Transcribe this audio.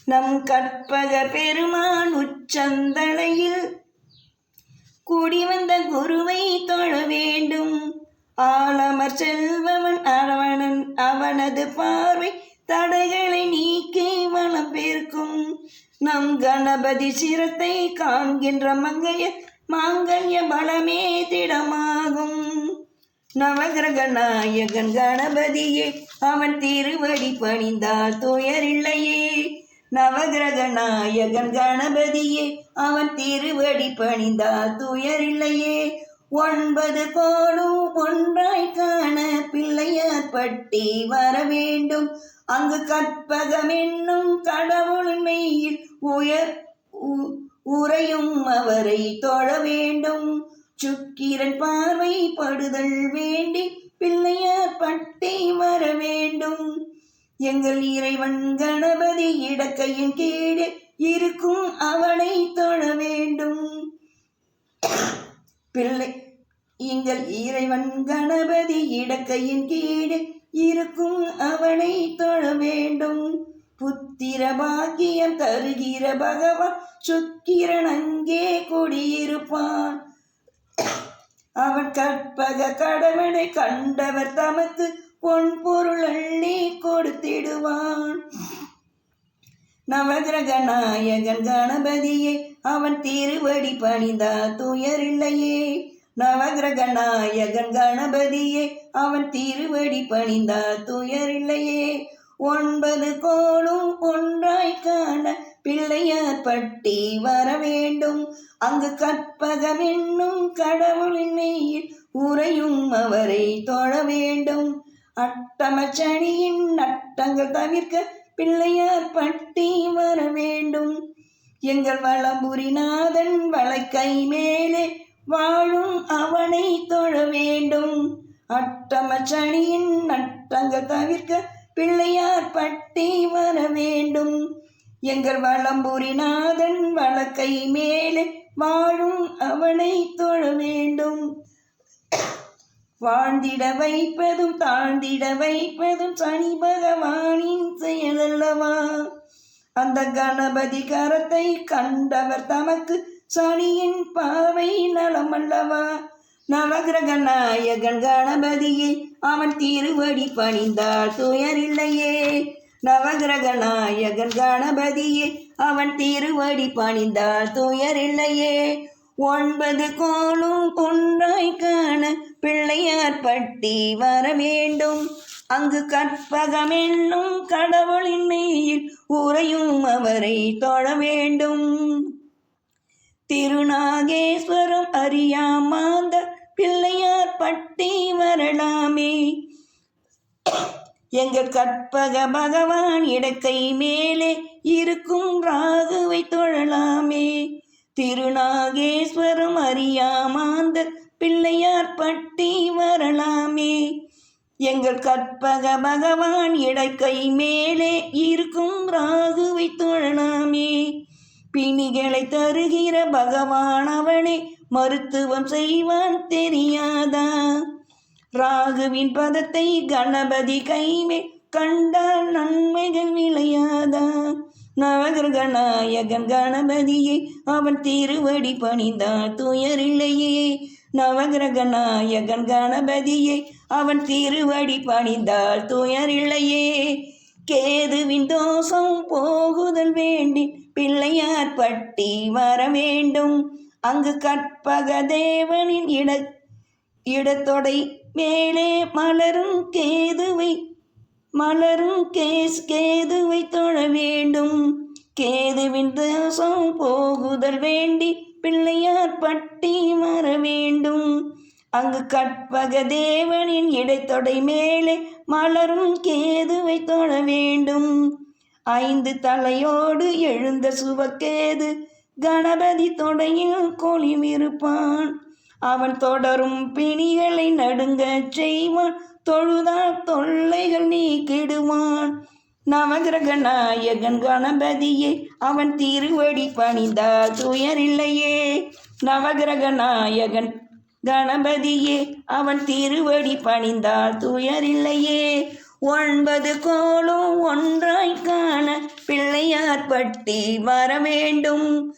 நம் கற்பக பெருமான் உச்சந்தலையில் கூடி வந்த குருவை தொழ வேண்டும். ஆலமர் செல்வவன் அவனது பார்வை தடைகளை நீக்கி வளம் பெருக்கும். நம் கணபதி சிரத்தை காண்கின்ற மாங்கல்ய பலமே திடமாகும். நவகிரக நாயகன் கணபதியே அவன் திருவடி பணிந்தால் துயரில்லையே. நவகிரக நாயகன் கணபதியே அவன் திருவடி பணிந்தால் துயரில்லையே. 9 கோளும் ஒன்றாய் காண பிள்ளையார் பட்டி வர வேண்டும். அங்கு கற்பகம் என்னும் கடவுளின் மெய்யில் உறையும் அவரை தொழ வேண்டும். சுக்கிரன் பார்வை படுதல் வேண்டி பிள்ளையார் பட்டி வர வேண்டும். எங்கள் இறைவன் கணபதி இடக்கையின் கீழே இருக்கும் அவனை தொழ வேண்டும். எங்கள் இறைவன் கணபதி இடக்கையின் கீழே இருக்கும் அவனை தொழ வேண்டும். புத்திர பாக்கியம் தருகிற பகவான் சுக்கிரன் அங்கே குடியிருப்பான். அவன் கற்பக கடவுளை கண்டவர் தமக்கு பொன் பொருள் அள்ளி கொடுத்திடுவான். நவகிரக நாயகன் கணபதியே அவன் திருவடி பணிந்தால் துயரில்லையே. நவகிரக நாயகன் கணபதியே அவன் திருவடி பணிந்தால் துயரில்லையே. 9 கோளும் ஒன்றாய் காண பிள்ளையார் பட்டி வர வேண்டும். அங்கு கற்பகம் என்னும் கடவுளின் மெய்யில் உறையும் அவரை தொழ வேண்டும். அட்டமச்சனியின் நட்டங்கள் தவிர்க்க பிள்ளையார் பட்டி வர வேண்டும். எங்கள் வளம்புரிநாதன் வளைக்கை மேலே வாழும் அவனை தொழ வேண்டும். அட்டமச்சனியின் நட்டங்கள் தவிர்க்க பிள்ளையார் பட்டி வர வேண்டும். எங்கள் வளம்புரிநாதன் வழக்கை மேலே வாழும் அவனை தொழ வேண்டும். வாழ்ந்திட வைப்பதும் தாழ்ந்திட வைப்பதும் சனி பகவானின் செயலல்லவா. அந்த கணபதி கரத்தை கண்டவர் தமக்கு சனியின் பாவை நலமல்லவா. நவகிரக நாயகன் கணபதியே அவன் திருவடி பணிந்தால் துயரில்லையே. நவகிரக நாயகன் கணபதியே அவன் திருவடி பணிந்தால் துயரில்லையே. 9 கோளும் ஒன்றாய் காண பிள்ளையார் பட்டி வர வேண்டும். அங்கு கற்பகம் என்னும் கடவுளின் மெய்யில் உறையும் அவரை தொழ வேண்டும். திருநாகேஸ்வரம் அறியாமாந்த பிள்ளையார் பட்டி வரலாமே. எங்கள் கற்பக பகவான் இடக்கை மேலே இருக்கும் ராகுவை தொழலாமே. திருநாகேஸ்வரம் அறியாமாந்த பிள்ளையார் பட்டி வரலாமே. எங்கள் கற்பக பகவான் இடக்கை மேலே இருக்கும் ராகுவை தொழலாமே. பிணிகளை தருகிற பகவான் அவனே மருத்துவம் செய்வான் தெரியாதா. ராகுவின் பதத்தை கணபதி கைமே கண்டால் நன்மைகள் விளையாதா. நவகிரக நாயகன் கணபதியே அவன் திருவடி பணிந்தால் துயரில்லையே. நவகிரக நாயகன் கணபதியே அவன் திருவடி பணிந்தால் துயரில்லையே. கேதுவின் தோஷம் போகுதல் வேண்டி பிள்ளையார் பட்டி வர வேண்டும். அங்கு கற்பக தேவனின் இடத்தொடை மேலே மலரும் கேதுவை தொழ வேண்டும். கேதுவின் தோஷம் போகுதல் வேண்டி பிள்ளையார் பட்டி வர வேண்டும். அங்கு கற்பக தேவனின் இடைத்தொடை மேலே மலரும் கேதுவை தொழ வேண்டும். 5 தலையோடு எழுந்த சுவக்கேது கணபதி தொடையில் கொலிவிருப்பான். அவன் தொடரும் பிணிகளை நடுங்க செய்வான். தொழுதால் தொல்லைகள் நீக்கிடுவான். நவகிரக நாயகன் கணபதியே அவன் திருவடி பணிந்தால் துயரில்லையே. நவகிரக நாயகன் கணபதியே அவன் திருவடி பணிந்தால் துயரில்லையே. 9 கோளும் ஒன்றாய் காண பிள்ளையார் பிள்ளையார் பட்டி வர வேண்டும்.